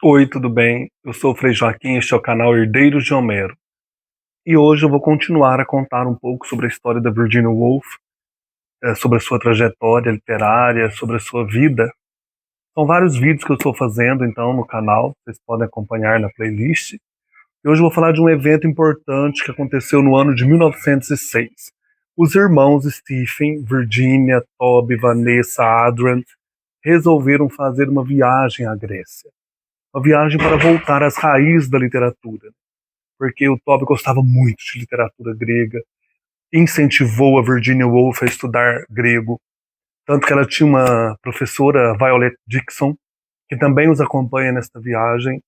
Oi, tudo bem? Eu sou o Frei Joaquim, este é o canal Herdeiros de Homero. E hoje eu vou continuar a contar um pouco sobre a história da Virginia Woolf, sobre a sua trajetória literária, sobre a sua vida. São vários vídeos que eu estou fazendo, então, no canal, vocês podem acompanhar na playlist. E hoje eu vou falar de um evento importante que aconteceu no ano de 1906. Os irmãos Stephen, Virginia, Toby, Vanessa, Adrian resolveram fazer uma viagem à Grécia. Uma viagem para voltar às raízes da literatura, porque o Toby gostava muito de literatura grega, incentivou a Virginia Woolf a estudar grego, tanto que ela tinha uma professora, Violet Dixon, que também os acompanha nesta viagem,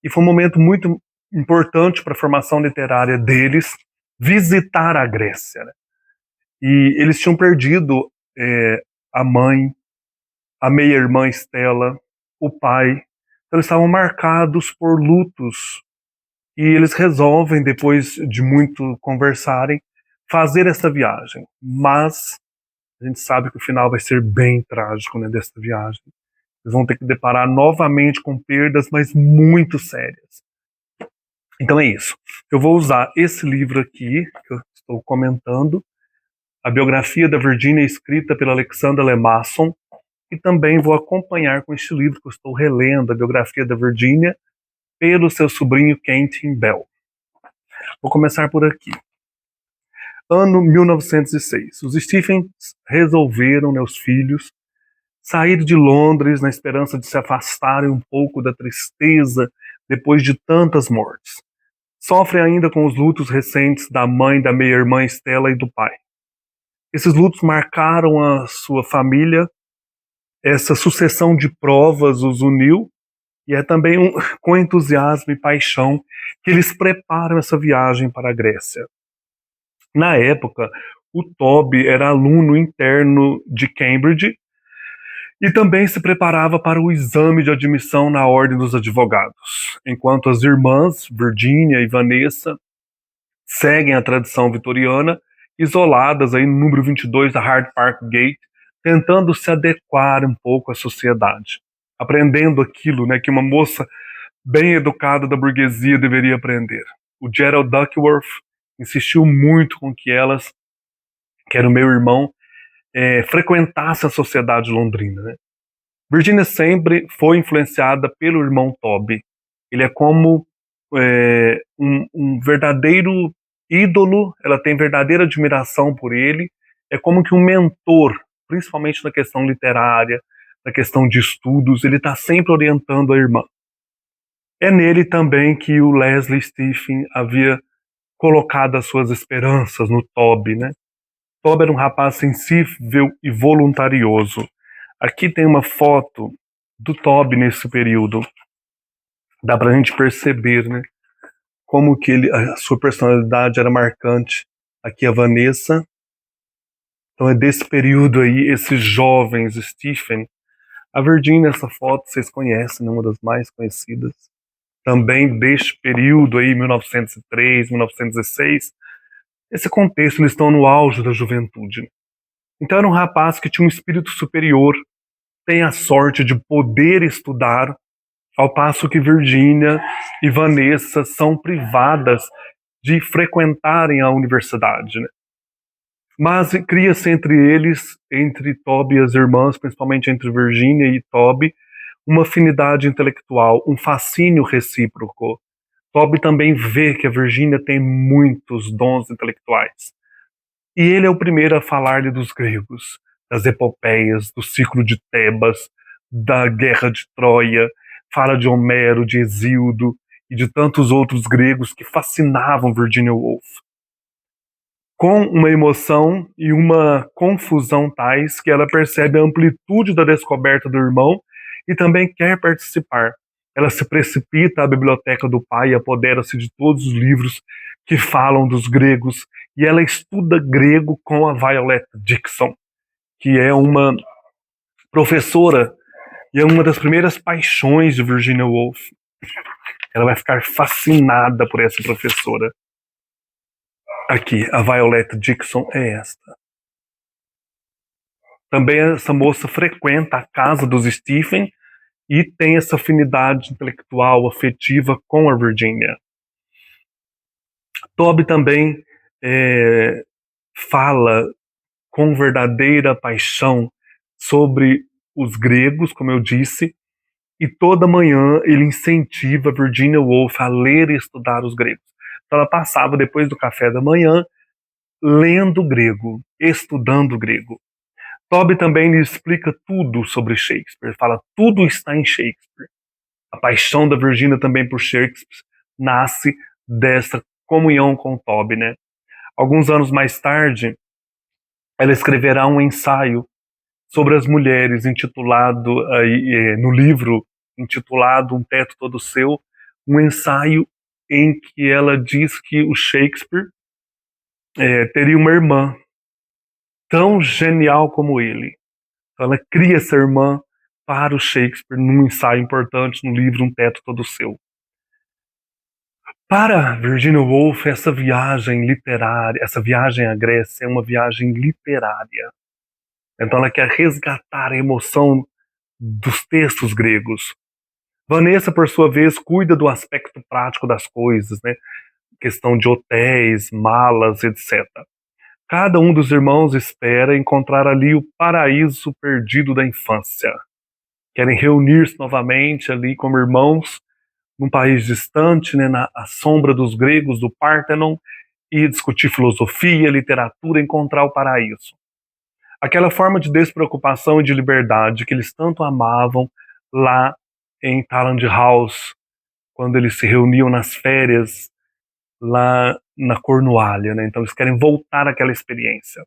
e foi um momento muito importante para a formação literária deles, visitar a Grécia, né? E eles tinham perdido a mãe, a meia-irmã Estela, o pai, então eles estavam marcados por lutos. E eles resolvem, depois de muito conversarem, fazer essa viagem. Mas a gente sabe que o final vai ser bem trágico, né, dessa viagem. Eles vão ter que deparar novamente com perdas, mas muito sérias. Então é isso. Eu vou usar esse livro aqui, que eu estou comentando, a biografia da Virginia, escrita pela Alexandra Lemasson, e também vou acompanhar com este livro que eu estou relendo, a biografia da Virginia, pelo seu sobrinho Quentin Bell. Vou começar por aqui. Ano 1906. Os Stephens resolveram, os filhos, sair de Londres na esperança de se afastarem um pouco da tristeza depois de tantas mortes. Sofrem ainda com os lutos recentes da mãe, da meia-irmã Estela e do pai. Esses lutos marcaram a sua família, essa sucessão de provas os uniu, e é também com entusiasmo e paixão que eles preparam essa viagem para a Grécia. Na época, o Toby era aluno interno de Cambridge e também se preparava para o exame de admissão na Ordem dos Advogados, enquanto as irmãs, Virginia e Vanessa, seguem a tradição vitoriana, isoladas aí no número 22 da Hyde Park Gate, tentando se adequar um pouco à sociedade, aprendendo aquilo, né, que uma moça bem educada da burguesia deveria aprender. O Gerald Duckworth insistiu muito com que elas, que era o meu irmão, frequentasse a sociedade londrina, né? Virginia sempre foi influenciada pelo irmão Toby. Ele é como um verdadeiro ídolo, ela tem verdadeira admiração por ele, é como que um mentor, principalmente na questão literária, na questão de estudos, ele está sempre orientando a irmã. É nele também que o Leslie Stephen havia colocado as suas esperanças no Toby, né? Toby era um rapaz sensível e voluntarioso. Aqui tem uma foto do Toby nesse período. Dá pra gente perceber, né, como que a sua personalidade era marcante. Aqui a Vanessa. Então é desse período aí, esses jovens, Stephen. A Virginia, essa foto vocês conhecem, né, uma das mais conhecidas. Também deste período aí, 1903, 1916. Esse contexto, eles estão no auge da juventude. Então era um rapaz que tinha um espírito superior, tem a sorte de poder estudar, ao passo que Virginia e Vanessa são privadas de frequentarem a universidade, né? Mas cria-se entre eles, entre Toby e as irmãs, principalmente entre Virginia e Toby, uma afinidade intelectual, um fascínio recíproco. Toby também vê que a Virginia tem muitos dons intelectuais. E ele é o primeiro a falar-lhe dos gregos, das epopeias, do ciclo de Tebas, da guerra de Troia, fala de Homero, de Hesíodo e de tantos outros gregos que fascinavam Virginia Woolf. Com uma emoção e uma confusão tais que ela percebe a amplitude da descoberta do irmão e também quer participar. Ela se precipita à biblioteca do pai e apodera-se de todos os livros que falam dos gregos, e ela estuda grego com a Violet Dixon, que é uma professora e é uma das primeiras paixões de Virginia Woolf. Ela vai ficar fascinada por essa professora. Aqui, a Violet Dixon é esta. Também essa moça frequenta a casa dos Stephen e tem essa afinidade intelectual, afetiva com a Virginia. Toby também fala com verdadeira paixão sobre os gregos, como eu disse, e toda manhã ele incentiva Virginia Woolf a ler e estudar os gregos. Então ela passava, depois do café da manhã, lendo grego, estudando grego. Toby também lhe explica tudo sobre Shakespeare. Ele fala, tudo está em Shakespeare. A paixão da Virginia também por Shakespeare nasce dessa comunhão com Toby, né? Alguns anos mais tarde, ela escreverá um ensaio sobre as mulheres, intitulado no livro intitulado Um Teto Todo Seu, um ensaio em que ela diz que o Shakespeare teria uma irmã tão genial como ele. Então ela cria essa irmã para o Shakespeare num ensaio importante no livro Um Teto Todo Seu. Para Virginia Woolf, essa viagem literária, essa viagem à Grécia é uma viagem literária. Então ela quer resgatar a emoção dos textos gregos. Vanessa, por sua vez, cuida do aspecto prático das coisas, né? Questão de hotéis, malas, etc. Cada um dos irmãos espera encontrar ali o paraíso perdido da infância. Querem reunir-se novamente ali como irmãos num país distante, né, na sombra dos gregos, do Pártenon, e discutir filosofia, literatura, encontrar o paraíso. Aquela forma de despreocupação e de liberdade que eles tanto amavam lá em Talland House, quando eles se reuniam nas férias lá na Cornualha, né? Então eles querem voltar àquela experiência.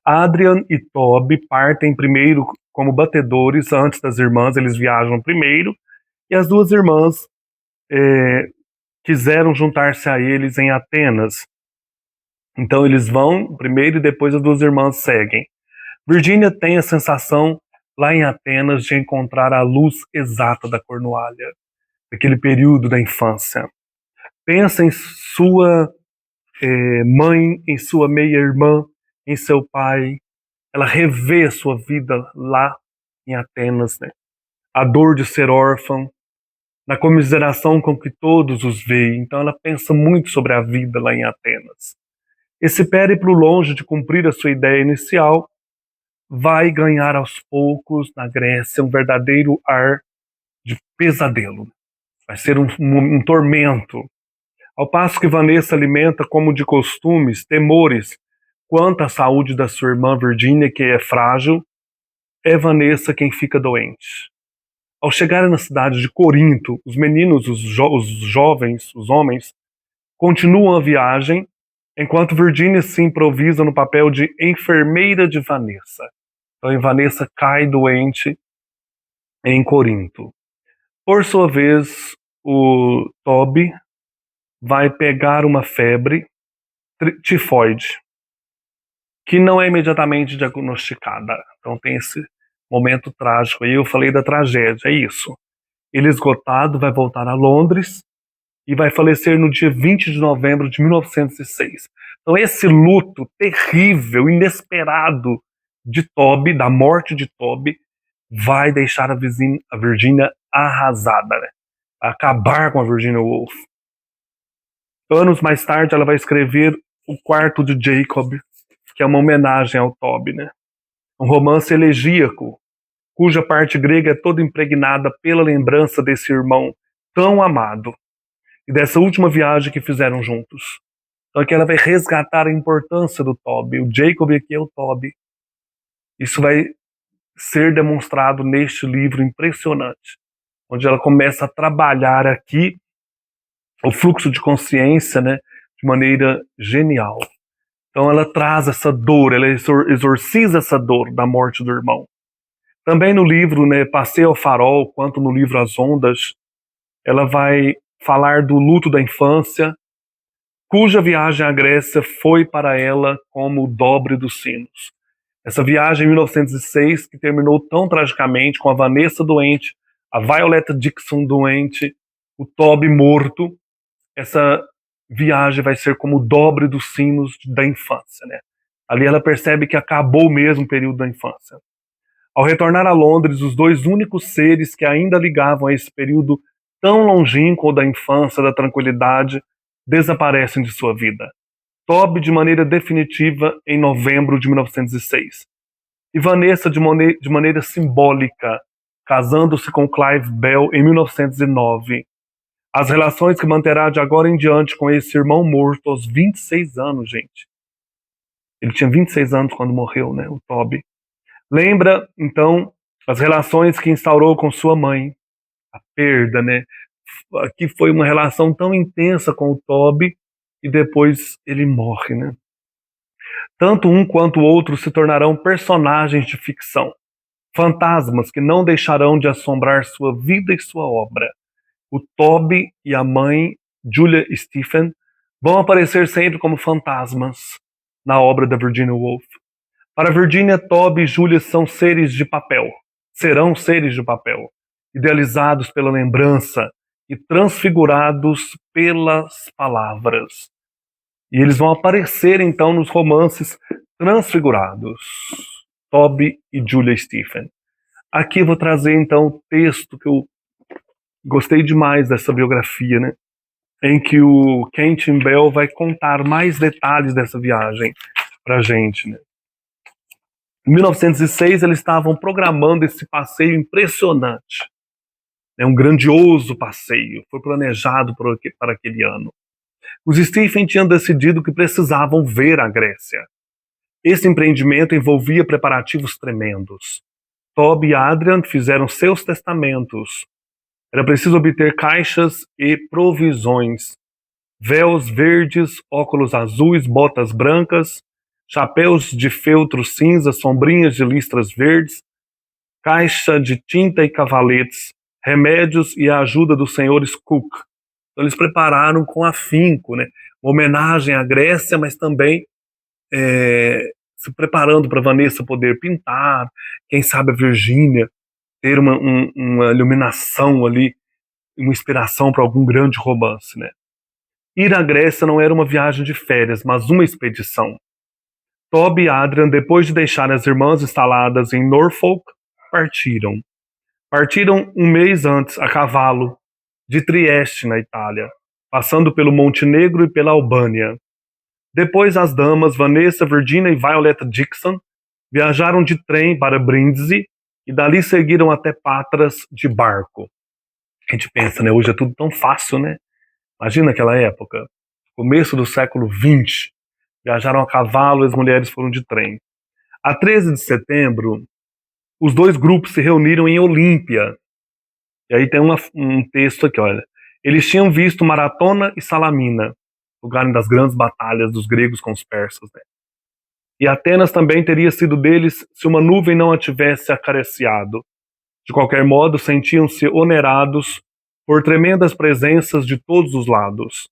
Adrian e Toby partem primeiro como batedores antes das irmãs, eles viajam primeiro, e as duas irmãs quiseram juntar-se a eles em Atenas. Então eles vão primeiro e depois as duas irmãs seguem. Virginia tem a sensação lá em Atenas de encontrar a luz exata da Cornualha, daquele período da infância. Pensa em sua mãe, em sua meia-irmã, em seu pai. Ela revê a sua vida lá em Atenas, né? A dor de ser órfã, na comiseração com que todos os veem. Então ela pensa muito sobre a vida lá em Atenas. Esse périplo, longe de cumprir a sua ideia inicial, vai ganhar aos poucos na Grécia um verdadeiro ar de pesadelo. Vai ser um tormento. Ao passo que Vanessa alimenta, como de costumes, temores quanto à saúde da sua irmã Virginia, que é frágil, é Vanessa quem fica doente. Ao chegarem na cidade de Corinto, os meninos, os jovens, os homens, continuam a viagem, enquanto Virginia se improvisa no papel de enfermeira de Vanessa. Então, Vanessa cai doente em Corinto. Por sua vez, o Toby vai pegar uma febre tifoide, que não é imediatamente diagnosticada. Então tem esse momento trágico. Aí eu falei da tragédia, é isso. Ele esgotado vai voltar a Londres e vai falecer no dia 20 de novembro de 1906. Então esse luto terrível, inesperado de Toby, da morte de Toby, vai deixar a Virginia arrasada, né? Acabar com a Virginia Woolf. Anos mais tarde ela vai escrever O Quarto de Jacob, que é uma homenagem ao Toby, né? Um romance elegíaco, cuja parte grega é toda impregnada pela lembrança desse irmão tão amado e dessa última viagem que fizeram juntos. Então aqui ela vai resgatar a importância do Toby. O Jacob aqui é o Toby. Isso vai ser demonstrado neste livro impressionante, onde ela começa a trabalhar aqui o fluxo de consciência, né, de maneira genial. Então ela traz essa dor, ela exorciza essa dor da morte do irmão. Também no livro, né, Passeio ao Farol, quanto no livro As Ondas, ela vai falar do luto da infância, cuja viagem à Grécia foi para ela como o dobre dos sinos. Essa viagem em 1906, que terminou tão tragicamente, com a Vanessa doente, a Violetta Dixon doente, o Toby morto, essa viagem vai ser como o dobre dos sinos da infância, né? Ali ela percebe que acabou mesmo o período da infância. Ao retornar a Londres, os dois únicos seres que ainda ligavam a esse período tão longínquo da infância, da tranquilidade, desaparecem de sua vida. Toby de maneira definitiva em novembro de 1906. E Vanessa de maneira simbólica, casando-se com Clive Bell em 1909. As relações que manterá de agora em diante com esse irmão morto aos 26 anos, gente. Ele tinha 26 anos quando morreu, né, o Toby. Lembra, então, as relações que instaurou com sua mãe. A perda, né? Aqui foi uma relação tão intensa com o Toby e depois ele morre, né? Tanto um quanto o outro se tornarão personagens de ficção, fantasmas que não deixarão de assombrar sua vida e sua obra. O Toby e a mãe, Julia Stephen, vão aparecer sempre como fantasmas na obra da Virginia Woolf. Para Virginia, Toby e Julia são seres de papel, serão seres de papel, idealizados pela lembrança e transfigurados pelas palavras. E eles vão aparecer então nos romances transfigurados. Toby e Julia Stephen. Aqui eu vou trazer então o texto que eu gostei demais dessa biografia, né? Em que o Quentin Bell vai contar mais detalhes dessa viagem pra gente, né? Em 1906 eles estavam programando esse passeio impressionante. É um grandioso passeio, foi planejado para aquele ano. Os Stephen tinham decidido que precisavam ver a Grécia. Esse empreendimento envolvia preparativos tremendos. Toby e Adrian fizeram seus testamentos. Era preciso obter caixas e provisões, véus verdes, óculos azuis, botas brancas, chapéus de feltro cinza, sombrinhas de listras verdes, caixa de tinta e cavaletes, remédios e a ajuda dos senhores Cook. Então eles prepararam com afinco, né, uma homenagem à Grécia, mas também se preparando para Vanessa poder pintar, quem sabe a Virgínia ter uma iluminação ali, uma inspiração para algum grande romance, né? Ir à Grécia não era uma viagem de férias, mas uma expedição. Toby e Adrian, depois de deixar as irmãs instaladas em Norfolk, partiram. Partiram um mês antes, a cavalo, de Trieste, na Itália, passando pelo Montenegro e pela Albânia. Depois as damas Vanessa, Virginia e Violetta Dixon viajaram de trem para Brindisi e dali seguiram até Patras de barco. A gente pensa, né? Hoje é tudo tão fácil, né? Imagina aquela época, começo do século XX, viajaram a cavalo e as mulheres foram de trem. A 13 de setembro, os dois grupos se reuniram em Olímpia. E aí tem um texto aqui, olha. Eles tinham visto Maratona e Salamina, lugar das grandes batalhas dos gregos com os persas, né? E Atenas também teria sido deles se uma nuvem não a tivesse acariciado. De qualquer modo, sentiam-se onerados por tremendas presenças de todos os lados.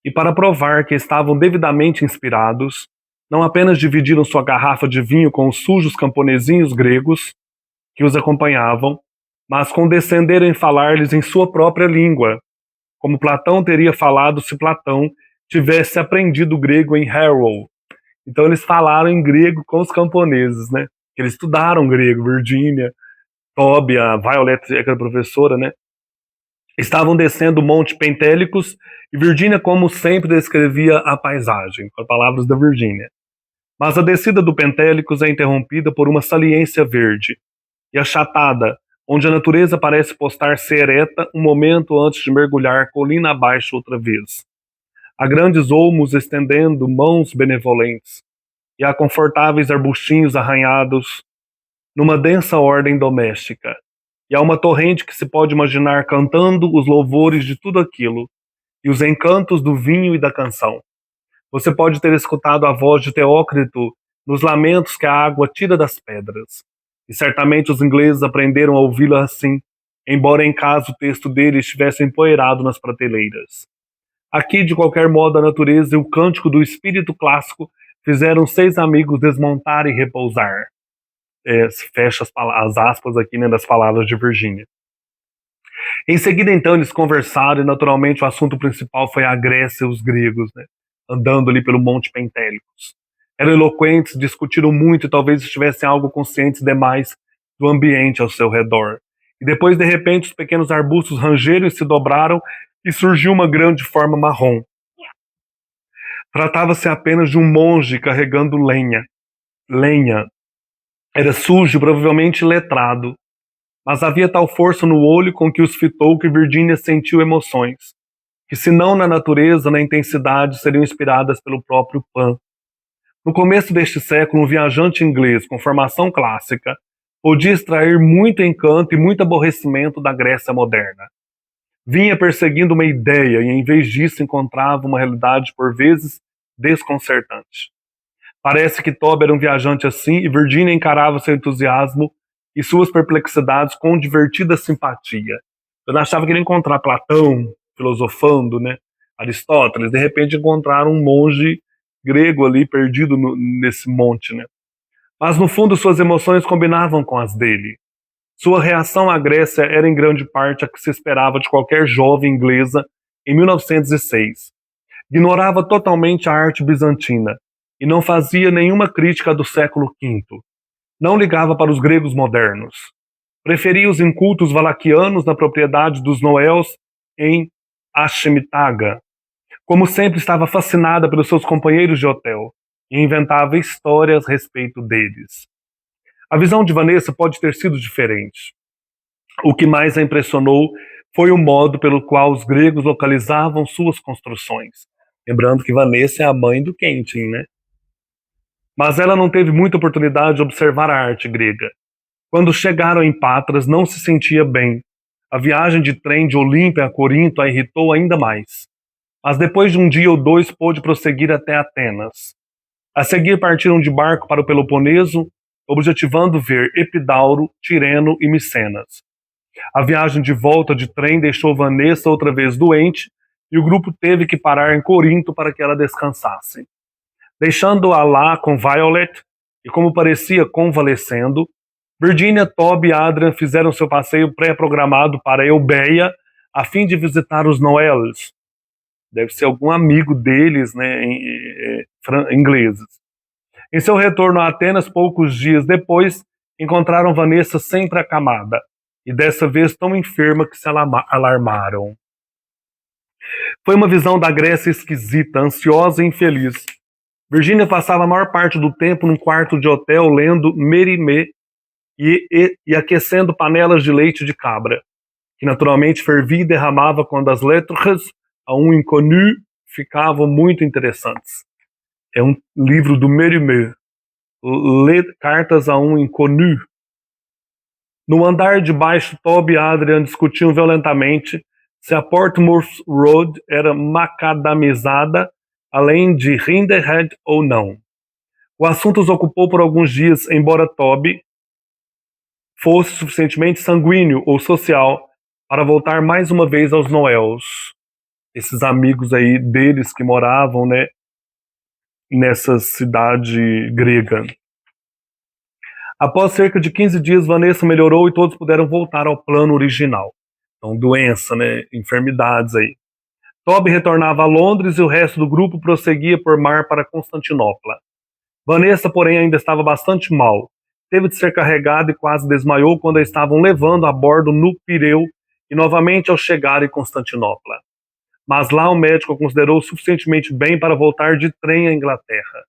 E para provar que estavam devidamente inspirados, não apenas dividiram sua garrafa de vinho com os sujos camponesinhos gregos que os acompanhavam, mas condescenderam em falar-lhes em sua própria língua, como Platão teria falado se Platão tivesse aprendido grego em Harrow. Então eles falaram em grego com os camponeses, né? Eles estudaram grego, Virginia, Toby, a Violetta, que era professora, né? Estavam descendo o Monte Pentélicos e Virginia, como sempre, descrevia a paisagem, com as palavras da Virginia. Mas a descida do Pentélicos é interrompida por uma saliência verde e achatada, onde a natureza parece postar-se ereta um momento antes de mergulhar colina abaixo outra vez. Há grandes olmos estendendo mãos benevolentes, e há confortáveis arbustinhos arranhados numa densa ordem doméstica. E há uma torrente que se pode imaginar cantando os louvores de tudo aquilo, e os encantos do vinho e da canção. Você pode ter escutado a voz de Teócrito nos lamentos que a água tira das pedras. E certamente os ingleses aprenderam a ouvi-la assim, embora em casa o texto dele estivesse empoeirado nas prateleiras. Aqui, de qualquer modo, a natureza e o cântico do espírito clássico fizeram 6 amigos desmontar e repousar. Fecha as aspas aqui, né, das palavras de Virginia. Em seguida, então, eles conversaram e, naturalmente, o assunto principal foi a Grécia e os gregos, né, andando ali pelo Monte Pentélicos. Eram eloquentes, discutiram muito e talvez estivessem algo conscientes demais do ambiente ao seu redor. E depois, de repente, os pequenos arbustos rangeram e se dobraram e surgiu uma grande forma marrom. Tratava-se apenas de um monge carregando lenha. Era sujo, provavelmente letrado, mas havia tal força no olho com que os fitou que Virginia sentiu emoções, que se não na natureza, na intensidade, seriam inspiradas pelo próprio Pan. No começo deste século, um viajante inglês com formação clássica podia extrair muito encanto e muito aborrecimento da Grécia moderna. Vinha perseguindo uma ideia e, em vez disso, encontrava uma realidade por vezes desconcertante. Parece que Toby era um viajante assim e Virginia encarava seu entusiasmo e suas perplexidades com divertida simpatia. Eu achava que ele ia encontrar Platão filosofando, né? Aristóteles, de repente encontraram um monge grego ali perdido nesse monte, né? Mas no fundo suas emoções combinavam com as dele. Sua reação à Grécia era em grande parte a que se esperava de qualquer jovem inglesa em 1906. Ignorava totalmente a arte bizantina e não fazia nenhuma crítica do século V. Não ligava para os gregos modernos. Preferia os incultos valaquianos na propriedade dos Noels em Achimitaga. Como sempre, estava fascinada pelos seus companheiros de hotel e inventava histórias a respeito deles. A visão de Vanessa pode ter sido diferente. O que mais a impressionou foi o modo pelo qual os gregos localizavam suas construções. Lembrando que Vanessa é a mãe do Quentin, né? Mas ela não teve muita oportunidade de observar a arte grega. Quando chegaram em Patras, não se sentia bem. A viagem de trem de Olímpia a Corinto a irritou ainda mais. Mas depois de um dia ou dois pôde prosseguir até Atenas. A seguir partiram de barco para o Peloponeso, objetivando ver Epidauro, Tireno e Micenas. A viagem de volta de trem deixou Vanessa outra vez doente e o grupo teve que parar em Corinto para que ela descansasse. Deixando-a lá com Violet, e como parecia convalescendo, Virginia, Toby e Adrian fizeram seu passeio pré-programado para Eubeia a fim de visitar os Noels. Deve ser algum amigo deles, né, ingleses. Em seu retorno a Atenas, poucos dias depois, encontraram Vanessa sempre acamada, e dessa vez tão enferma que se alarmaram. Foi uma visão da Grécia esquisita, ansiosa e infeliz. Virginia passava a maior parte do tempo num quarto de hotel lendo Mérimée e aquecendo panelas de leite de cabra, que naturalmente fervia e derramava quando as lettres a um inconnu ficavam muito interessantes. É um livro do Mérimée, Cartas a um Inconnu. No andar de baixo, Toby e Adrian discutiam violentamente se a Portsmouth Road era macadamizada, além de Rinderhead ou não. O assunto os ocupou por alguns dias, embora Toby fosse suficientemente sanguíneo ou social para voltar mais uma vez aos Noels. Esses amigos aí deles que moravam, né, nessa cidade grega. Após cerca de 15 dias, Vanessa melhorou e todos puderam voltar ao plano original. Então, doença, né, enfermidades aí. Toby retornava a Londres e o resto do grupo prosseguia por mar para Constantinopla. Vanessa, porém, ainda estava bastante mal. Teve de ser carregada e quase desmaiou quando a estavam levando a bordo no Pireu e novamente ao chegar em Constantinopla. Mas lá o médico a considerou suficientemente bem para voltar de trem à Inglaterra.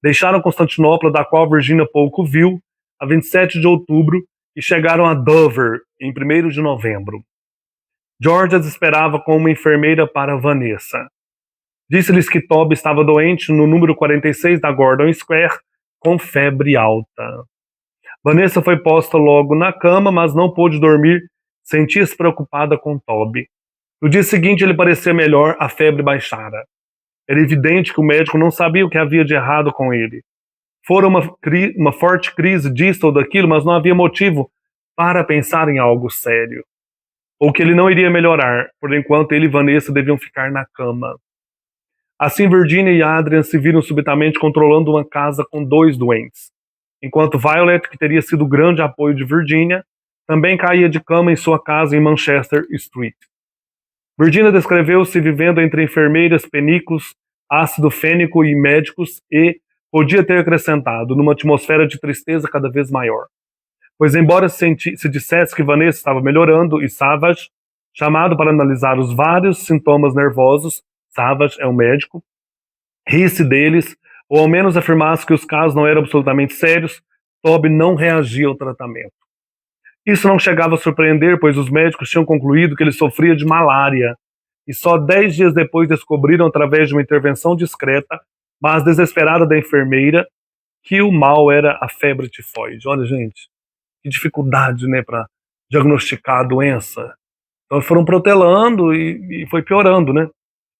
Deixaram Constantinopla, da qual Virginia pouco viu, a 27 de outubro e chegaram a Dover em 1º de novembro. George as esperava com uma enfermeira para Vanessa. Disse-lhes que Toby estava doente no número 46 da Gordon Square, com febre alta. Vanessa foi posta logo na cama, mas não pôde dormir, sentia-se preocupada com Toby. No dia seguinte ele parecia melhor, a febre baixara. Era evidente que o médico não sabia o que havia de errado com ele. Fora uma forte crise disto ou daquilo, mas não havia motivo para pensar em algo sério. Ou que ele não iria melhorar, por enquanto ele e Vanessa deviam ficar na cama. Assim Virginia e Adrian se viram subitamente controlando uma casa com 2 doentes, enquanto Violet, que teria sido o grande apoio de Virginia, também caía de cama em sua casa em Manchester Street. Virginia descreveu-se vivendo entre enfermeiras, penicos, ácido fênico e médicos e, podia ter acrescentado, numa atmosfera de tristeza cada vez maior. pois embora se dissesse que Vanessa estava melhorando e Savage, chamado para analisar os vários sintomas nervosos, Savage é um médico, ri-se deles, ou ao menos afirmasse que os casos não eram absolutamente sérios, Toby não reagia ao tratamento. Isso não chegava a surpreender, pois os médicos tinham concluído que ele sofria de malária, e só 10 dias depois descobriram, através de uma intervenção discreta, mas desesperada da enfermeira, que o mal era a febre tifoide. Olha, gente, que dificuldade, né, para diagnosticar a doença. Então foram protelando e foi piorando, né?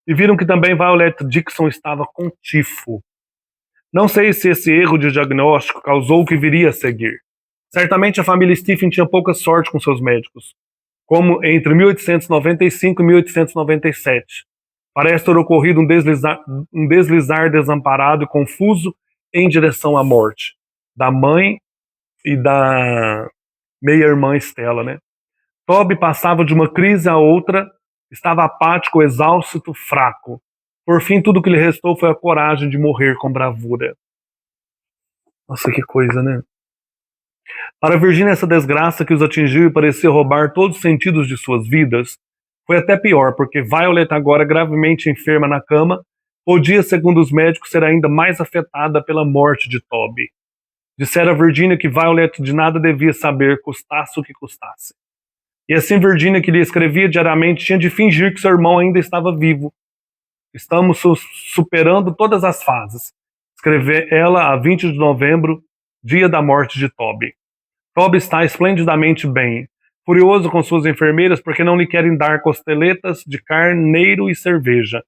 E viram que também Violet Dixon estava com tifo. Não sei se esse erro de diagnóstico causou o que viria a seguir. Certamente a família Stephen tinha pouca sorte com seus médicos, como entre 1895 e 1897. Parece ter ocorrido um deslizar desamparado e confuso em direção à morte da mãe e da meia-irmã Stella, né? Toby passava de uma crise a outra, estava apático, exausto, fraco. Por fim, tudo que lhe restou foi a coragem de morrer com bravura. Nossa, que coisa, né? Para Virginia, essa desgraça que os atingiu e parecia roubar todos os sentidos de suas vidas foi até pior, porque Violet, agora gravemente enferma na cama, podia, segundo os médicos, ser ainda mais afetada pela morte de Toby. Dissera a Virginia que Violet de nada devia saber, custasse o que custasse. E assim Virginia, que lhe escrevia diariamente, tinha de fingir que seu irmão ainda estava vivo. Estamos superando todas as fases. Escreveu ela a 20 de novembro, dia da morte de Toby. Toby está esplendidamente bem, furioso com suas enfermeiras porque não lhe querem dar costeletas de carneiro e cerveja.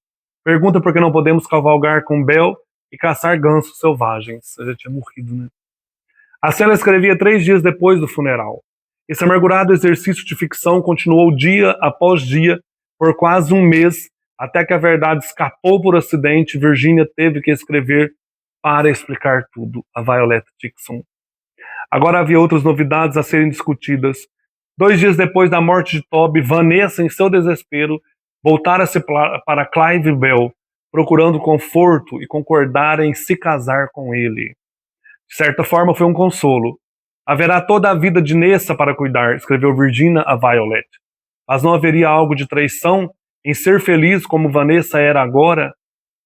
Pergunta por que não podemos cavalgar com Bel e caçar gansos selvagens. Eu já tinha morrido, né? Assim ela escrevia 3 dias depois do funeral. Esse amargurado exercício de ficção continuou dia após dia por quase um mês, até que a verdade escapou por acidente e Virginia teve que escrever para explicar tudo a Violet Dixon. Agora havia outras novidades a serem discutidas. 2 dias depois da morte de Toby, Vanessa, em seu desespero, voltara-se para Clive Bell, procurando conforto e concordar em se casar com ele. De certa forma, foi um consolo. Haverá toda a vida de Nessa para cuidar, escreveu Virginia a Violet. Mas não haveria algo de traição em ser feliz como Vanessa era agora?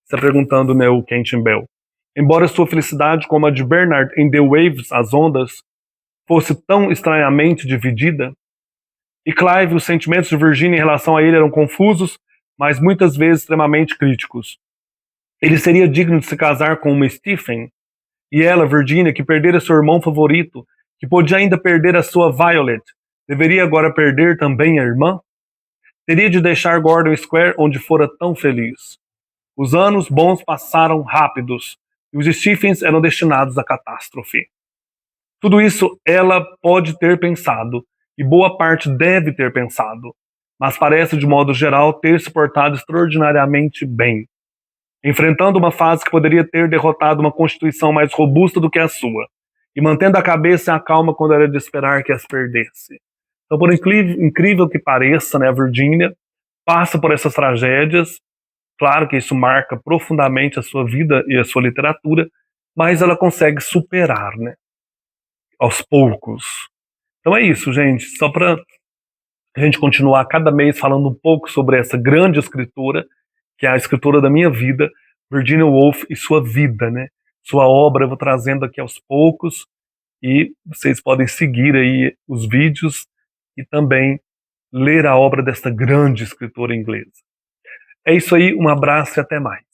Está perguntando, né, o Quentin Bell. Embora sua felicidade como a de Bernard em The Waves, as ondas, fosse tão estranhamente dividida? E Clive, os sentimentos de Virginia em relação a ele eram confusos, mas muitas vezes extremamente críticos. Ele seria digno de se casar com uma Stephen? E ela, Virginia, que perdera seu irmão favorito, que podia ainda perder a sua Violet, deveria agora perder também a irmã? Teria de deixar Gordon Square, onde fora tão feliz. Os anos bons passaram rápidos, e os Stephens eram destinados à catástrofe. Tudo isso ela pode ter pensado, e boa parte deve ter pensado, mas parece, de modo geral, ter se portado extraordinariamente bem, enfrentando uma fase que poderia ter derrotado uma constituição mais robusta do que a sua, e mantendo a cabeça e a calma quando era de esperar que as perdesse. Então, por incrível que pareça, né, a Virginia passa por essas tragédias. Claro que isso marca profundamente a sua vida e a sua literatura, mas ela consegue superar, né, aos poucos. Então é isso, gente. Só para a gente continuar cada mês falando um pouco sobre essa grande escritora, que é a escritora da minha vida, Virginia Woolf, e sua vida, né? Sua obra eu vou trazendo aqui aos poucos, e vocês podem seguir aí os vídeos e também ler a obra desta grande escritora inglesa. É isso aí, um abraço e até mais.